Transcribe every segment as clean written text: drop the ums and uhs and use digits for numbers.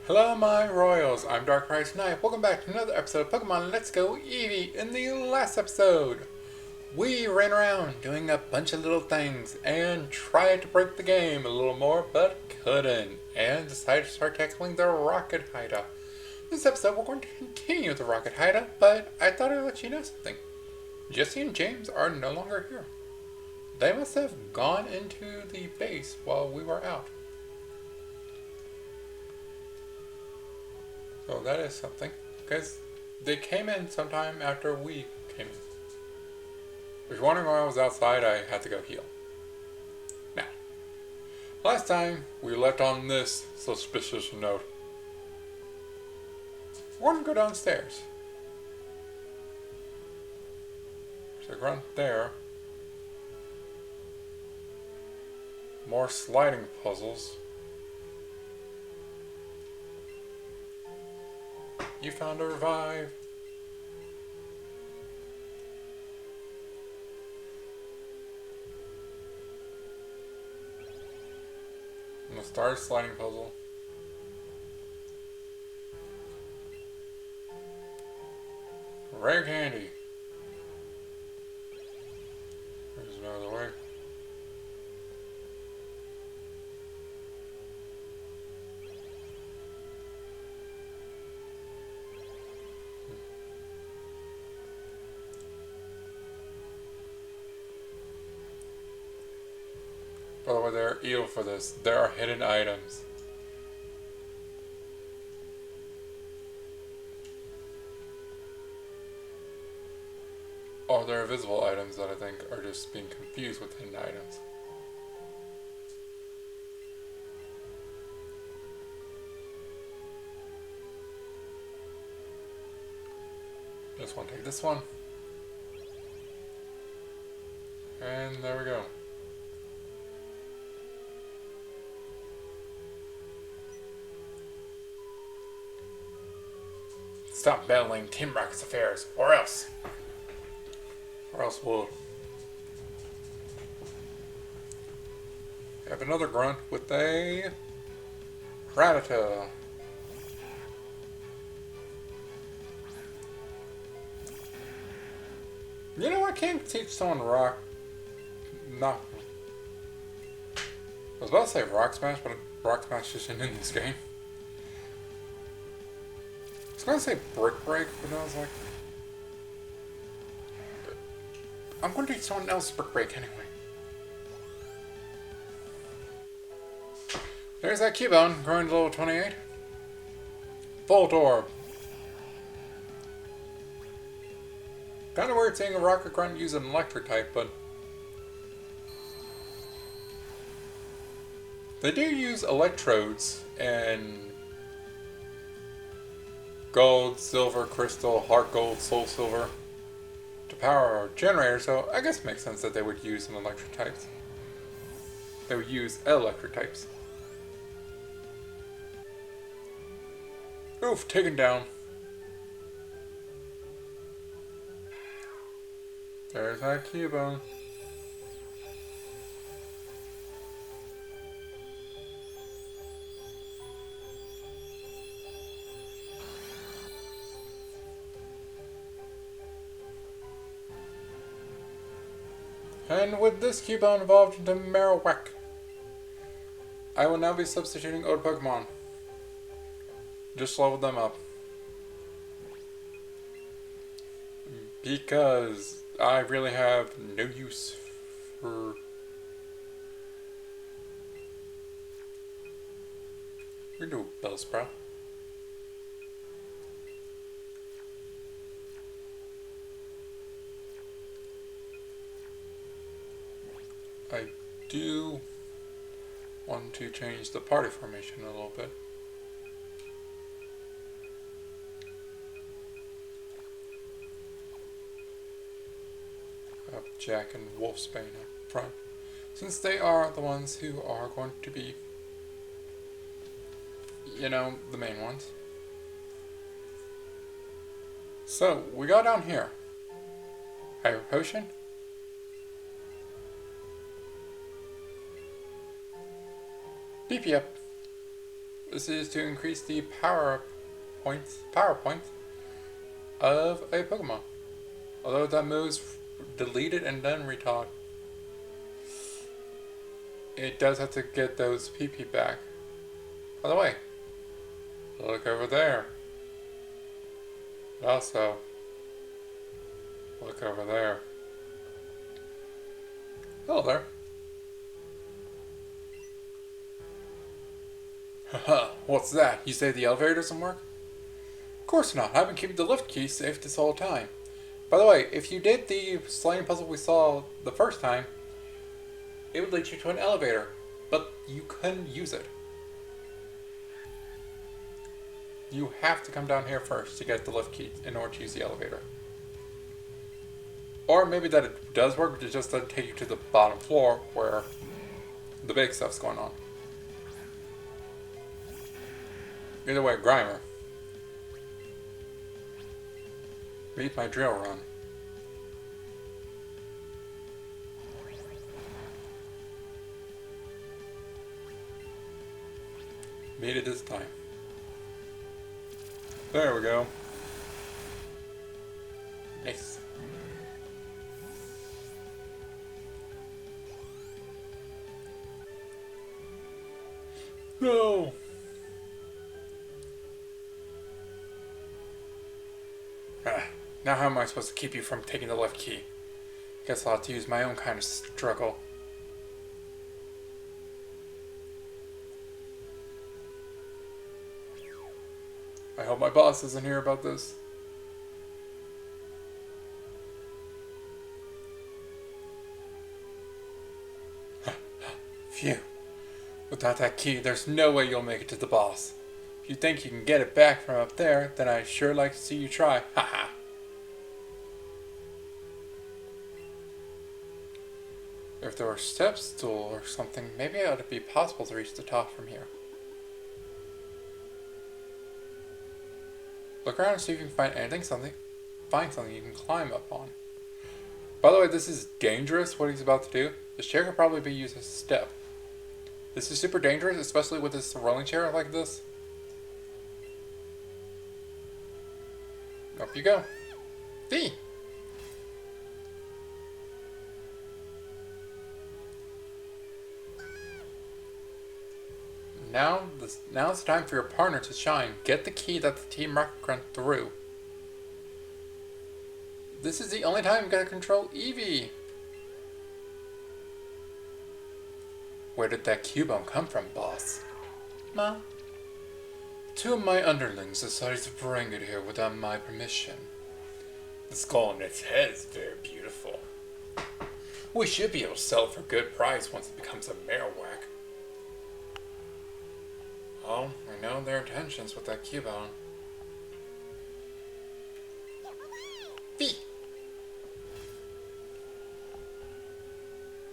Hello my royals, I'm DarkriseKnight. Welcome back to another episode of Pokemon Let's Go Eevee. In the last episode, we ran around doing a bunch of little things and tried to break the game a little more, but couldn't, and decided to start tackling the Rocket Hideout. This episode we're going to continue with the Rocket Hideout, but I thought I'd let you know something. Jesse and James are no longer here. They must have gone into the base while we were out. So that is something, because they came in sometime after we came in. If you're wondering why I was outside, I had to go heal. Now, last time we left on this suspicious note. We're going to go downstairs. There's a grunt there. More sliding puzzles. You found a revive. And the star sliding puzzle. Rare candy. There's no other way. By the way, they're evil for this. There are hidden items. Or there are visible items that I think are just being confused with hidden items. This one, take this one. And there we go. Stop meddling Team Rocket's affairs, or else we'll have another grunt with a Rattata. You know, I can't teach someone rock. Not. I was about to say Rock Smash, but Rock Smash isn't in this game. I was going to say Brick Break, but I was like, I'm going to teach someone else Brick Break anyway. There's that Cubone, growing to level 28. Volt Orb. Kind of weird seeing a Rocket Grunt use an electric type, but they do use electrodes and gold, silver, crystal, heart gold, soul silver to power our generator, so I guess it makes sense that they would use some electric types. They would use electric types. Oof, taken down. There's that Cubone. And with this Cubone evolved into Marowak, I will now be substituting old Pokemon. Just leveled them up. Because I really have no use for... We do Bellsprout. I do want to change the party formation a little bit. Have Jack and Wolfsbane up front, since they are the ones who are going to be, you know, the main ones. So, we got down here. Hyper Potion. Beep up. This is to increase the power points of a Pokemon. Although that move's deleted and then retaught, it does have to get those PP back. By the way, look over there. Also, look over there. Hello there. Haha, what's that? You say the elevator doesn't work? Of course not. I've been keeping the lift key safe this whole time. By the way, if you did the sliding puzzle we saw the first time, it would lead you to an elevator, but you couldn't use it. You have to come down here first to get the lift key in order to use the elevator. Or maybe that it does work, but it just doesn't take you to the bottom floor where the big stuff's going on. Either way, Grimer. Read my drill run. Made it this time. There we go. Nice. No! Now how am I supposed to keep you from taking the left key? Guess I'll have to use my own kind of struggle. I hope my boss doesn't hear about this. Phew. Without that key, there's no way you'll make it to the boss. If you think you can get it back from up there, then I'd sure like to see you try. Haha. If there were steps, stool, or something, maybe it would be possible to reach the top from here. Look around and see if you can find find something you can climb up on. By the way, this is dangerous, what he's about to do. This chair could probably be used as a step. This is super dangerous, especially with this rolling chair like this. Up you go. V! Now it's time for your partner to shine. Get the key that the Team Rocket threw. This is the only time you gotta control Eevee. Where did that Cubone come from, boss? Ma? Two of my underlings decided to bring it here without my permission. The skull on its head is very beautiful. We should be able to sell it for a good price once it becomes a Marowak. Oh, I know their intentions with that Cubone. V!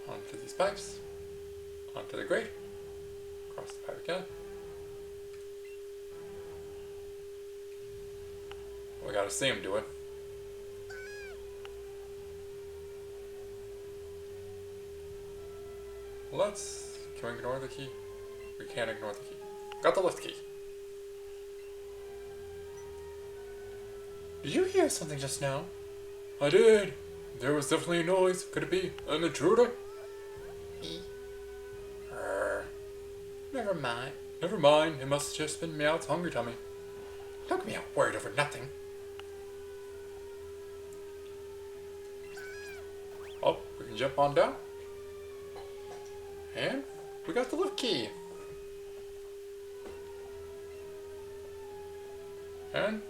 Onto these pipes. Onto the grate. Across the pipe again. We gotta see him do it. Can we ignore the key? We can't ignore the key. Got the lift key. Did you hear something just now? I did. There was definitely a noise. Could it be an intruder? Never mind. Never mind. It must have just been Meowth's hungry tummy. Don't get me all worried over nothing. Oh, we can jump on down. And we got the lift key. And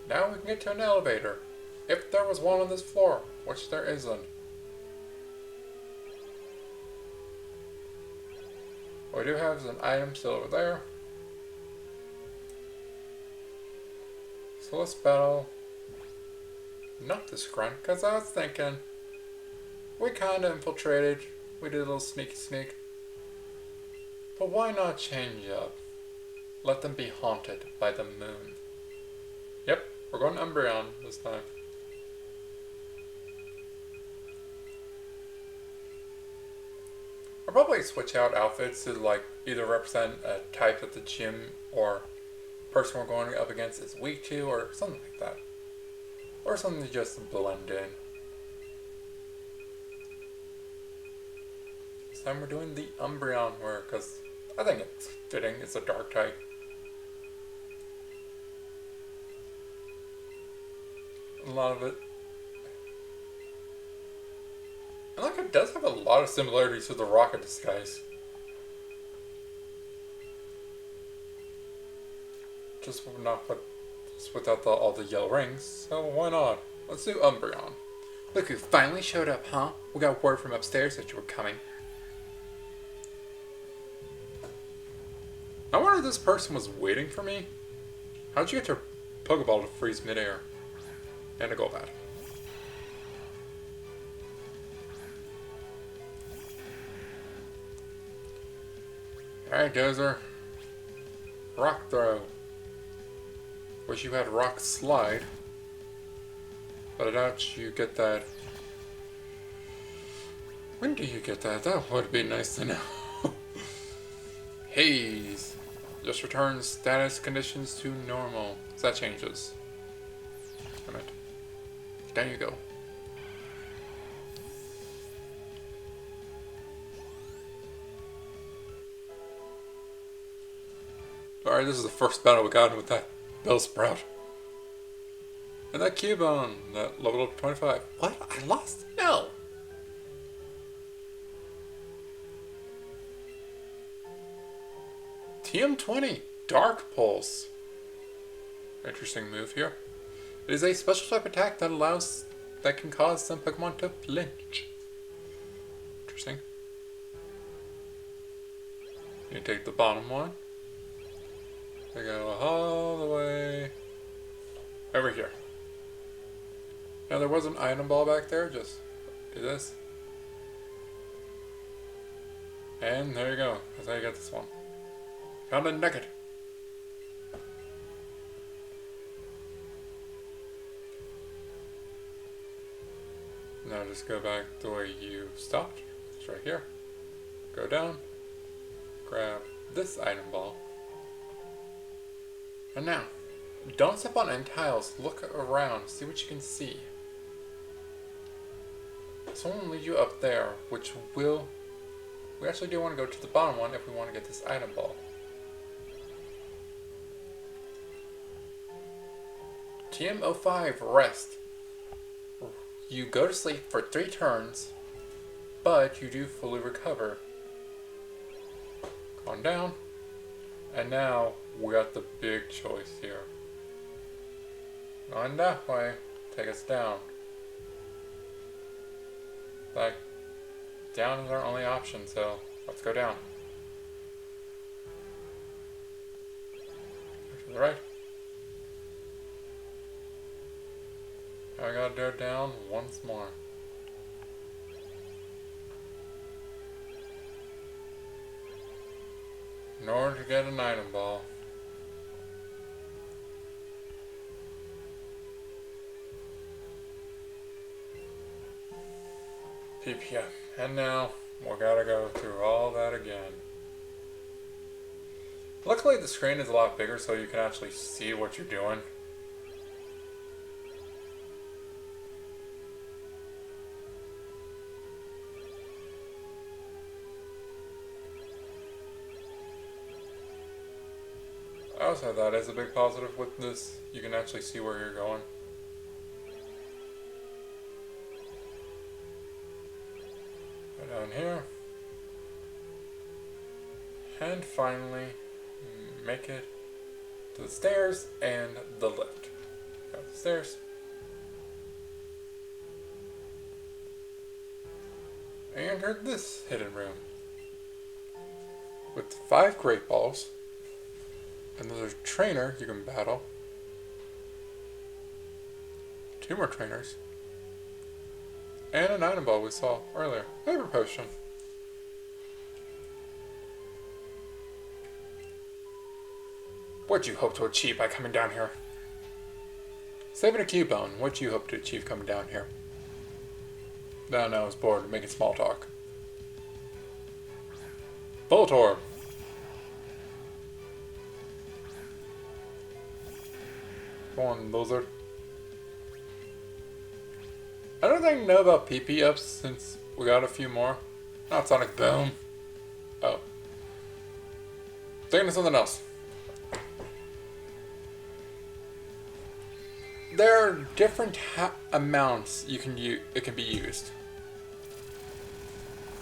now we can get to an elevator. If there was one on this floor, which there isn't. What we do have is an item still over there. So let's battle not this grunt, because I was thinking we kind of infiltrated. We did a little sneaky sneak. But why not change up? Let them be haunted by the moon. Yep, we're going Umbreon this time. I'll probably switch out outfits to like either represent a type that the gym or person we're going up against is weak to, or something like that. Or something to just blend in. This time we're doing the Umbreon wear, because I think it's fitting. It's a dark type. A lot of it. And like it does have a lot of similarities to the Rocket disguise. Just not with, just without all the yellow rings, so why not? Let's do Umbreon. Look who finally showed up, huh? We got word from upstairs that you were coming. I wonder if this person was waiting for me. How'd you get your Pokeball to freeze midair? And a Golbat. Alright, Dozer. Rock Throw. Wish you had Rock Slide. But I doubt you get that. When do you get that? That would be nice to know. Haze. Just returns status conditions to normal. So that changes. Damn it. There you go. Alright, this is the first battle we got with that Bellsprout. And that Cubone, that level up 25. What? I lost? No! TM20, Dark Pulse. Interesting move here. It is a special type attack that can cause some Pokemon to flinch. Interesting. You take the bottom one. They go all the way over here. Now there was an item ball back there, just do this. And there you go. That's how you get this one. Found a nugget. Now just go back the way you stopped. It's right here. Go down. Grab this item ball. And now, don't step on any tiles. Look around. See what you can see. Someone will lead you up there, which will... We actually do want to go to the bottom one if we want to get this item ball. TM05, Rest. You go to sleep for 3 turns, but you do fully recover. Calm down. And now, we got the big choice here. Going that way, take us down. Like, down is our only option, so let's go down. To the right. Now I gotta go down once more. In order to get an item ball. PPF. And now, we gotta go through all that again. Luckily the screen is a lot bigger so you can actually see what you're doing. I also that is a big positive with this. You can actually see where you're going. Go down here. And finally, make it to the stairs and the lift. Go up the stairs. And enter this hidden room. With 5 Great Balls. Another trainer you can battle. 2 more trainers. And an item ball we saw earlier. Hyper Potion. What'd you hope to achieve by coming down here? Saving a Cubone, what'd you hope to achieve coming down here? No, I was bored making small talk. Voltorb. Come on, Lizard. I don't think I know about PP ups since we got a few more. Not Sonic Boom. Oh. Thinking of something else. There are different amounts you can use. It can be used.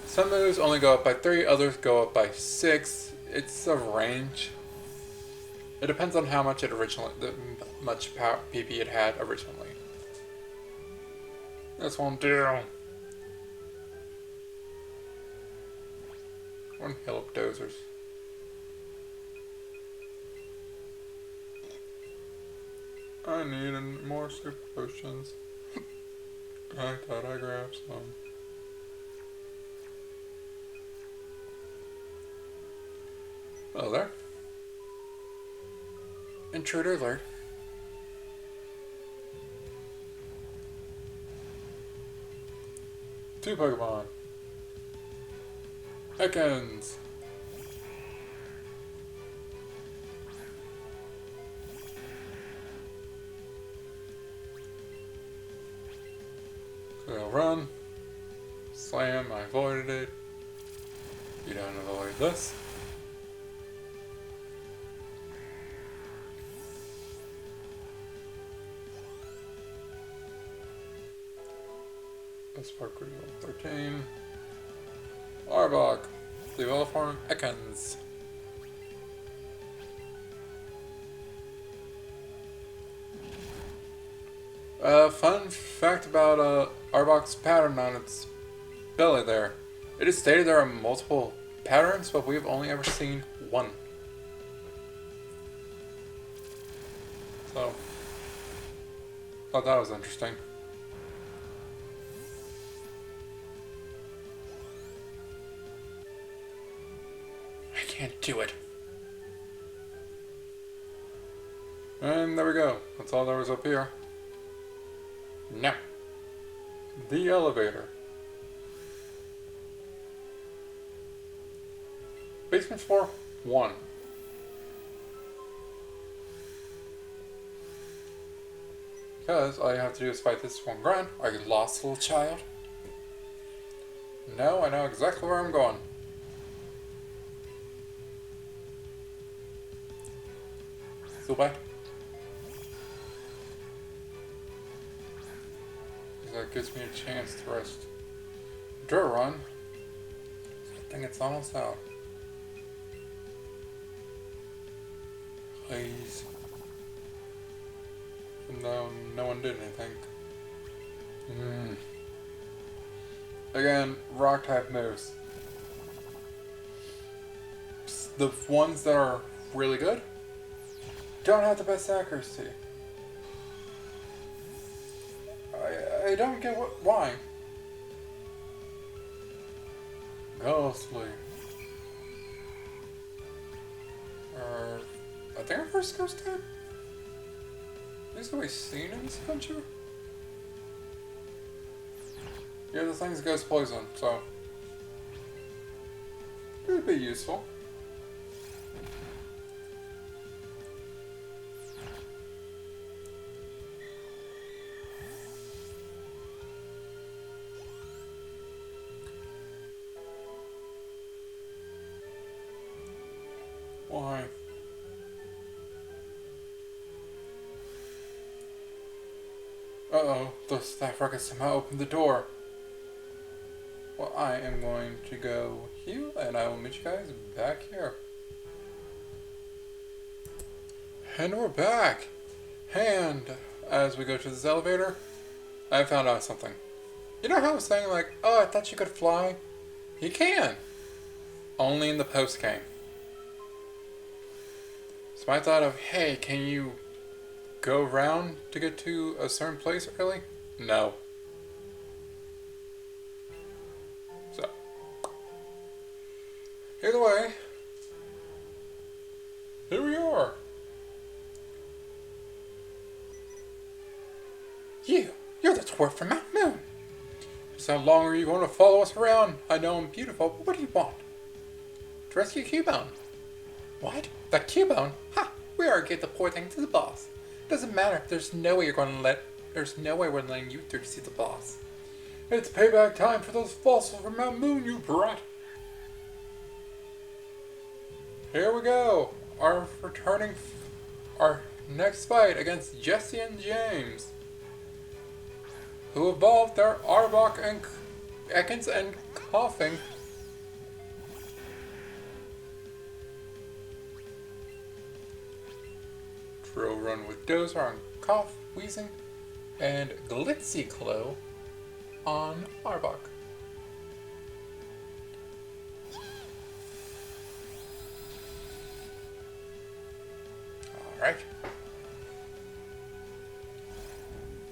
Some moves only go up by 3, others go up by 6. It's a range. It depends on how much much power PP it had originally. This won't do. One heal up dozers. I need more super potions. I thought I grabbed some. Hello there. Intruder alert. Two Pokemon. Ekans. So I'll run. Slam, I avoided it. You don't avoid this. Spark level 13. Arbok. Develop form Ekans. Fun fact about Arbok's pattern on its belly there. It is stated there are multiple patterns, but we've only ever seen one. So, thought that was interesting. Can't do it. And there we go. That's all there was up here. Now, the elevator. Basement floor 1. Because all you have to do is fight this one grunt. Are you lost, little child? No, I know exactly where I'm going. Bye. That gives me a chance to rest. Run. I think it's almost out. Please. No one did anything. Again, rock type moves. The ones that are really good don't have the best accuracy. I don't get why. Ghostly. I think our first ghost type? At least we've seen in this adventure? Yeah, the thing's ghost poison, so it would be useful. Why? Uh-oh, the staff rocket somehow opened the door. Well, I am going to go heal, and I will meet you guys back here. And we're back! And as we go to this elevator, I found out something. You know how I was saying, like, oh, I thought you could fly? You can! Only in the post-game. So I thought of, hey, can you go around to get to a certain place early? No. So, either way, here we are. You're the dwarf from Mount Moon. So how long are you going to follow us around? I know I'm beautiful, but what do you want? to rescue Cubone. What? The Cubone? Ha! We already gave the poor thing to the boss. Doesn't matter. There's no way we're letting you through to see the boss. It's payback time for those fossils from Mount Moon, you brat. Here we go. Our next fight against Jesse and James, who evolved their Arbok and Ekans and Coughing. Drill Run with Dozer on Cough, Wheezing, and Glitzy Glow on Arbok. Alright.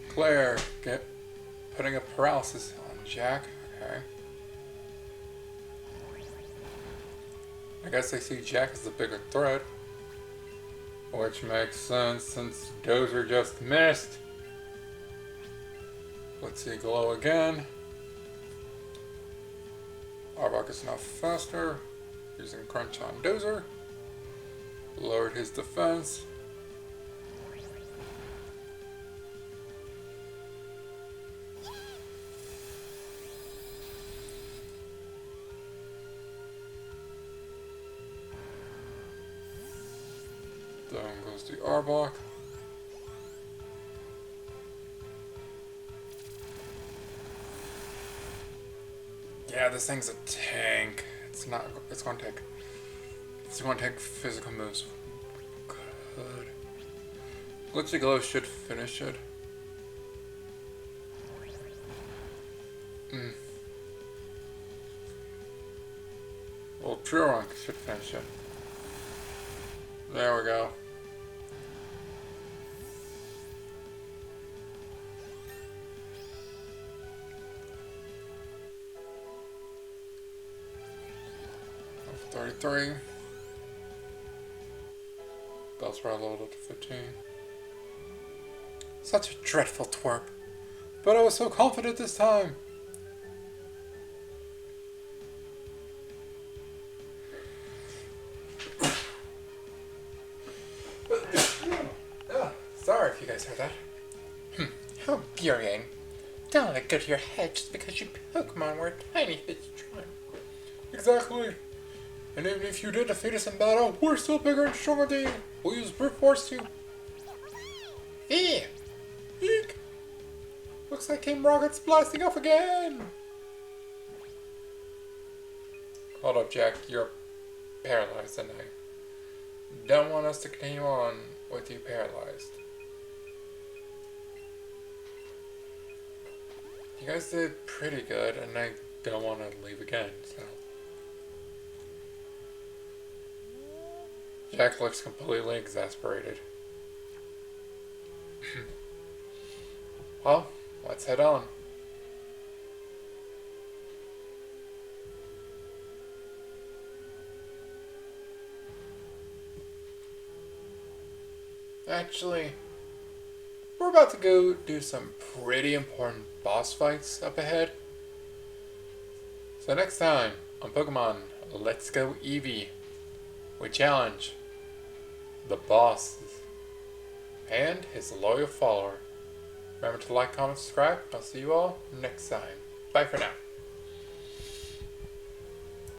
Claire putting a paralysis on Jack. Okay. I guess they see Jack as the bigger threat. Which makes sense since Dozer just missed. Let's see Glow again. Arbok is now faster. Using Crunch on Dozer. Lowered his defense. Down goes the Arbok. Yeah, this thing's a tank. It's gonna take physical moves. Good. Glitchy Glow should finish it. Well, Drill Run should finish it. There we go. Level 33. Bellsprout leveled up to 15. Such a dreadful twerp. But I was so confident this time. Sorry if you guys heard that. How infuriating. Don't let it go to your head just because you Pokemon were a tiny bit strong. Exactly. And even if you did defeat us in battle, we're still bigger and stronger than you. We'll use brute force too. Eek! Looks like Team Rocket's blasting off again! Hold up, Jack. You're paralyzed and I don't want us to continue on with you paralyzed. You guys did pretty good, and I don't want to leave again, so. Jack looks completely exasperated. Well, let's head on. Actually, we're about to go do some pretty important boss fights up ahead. So next time on Pokemon Let's Go Eevee, we challenge the boss and his loyal follower. Remember to like, comment, subscribe. I'll see you all next time. Bye for now.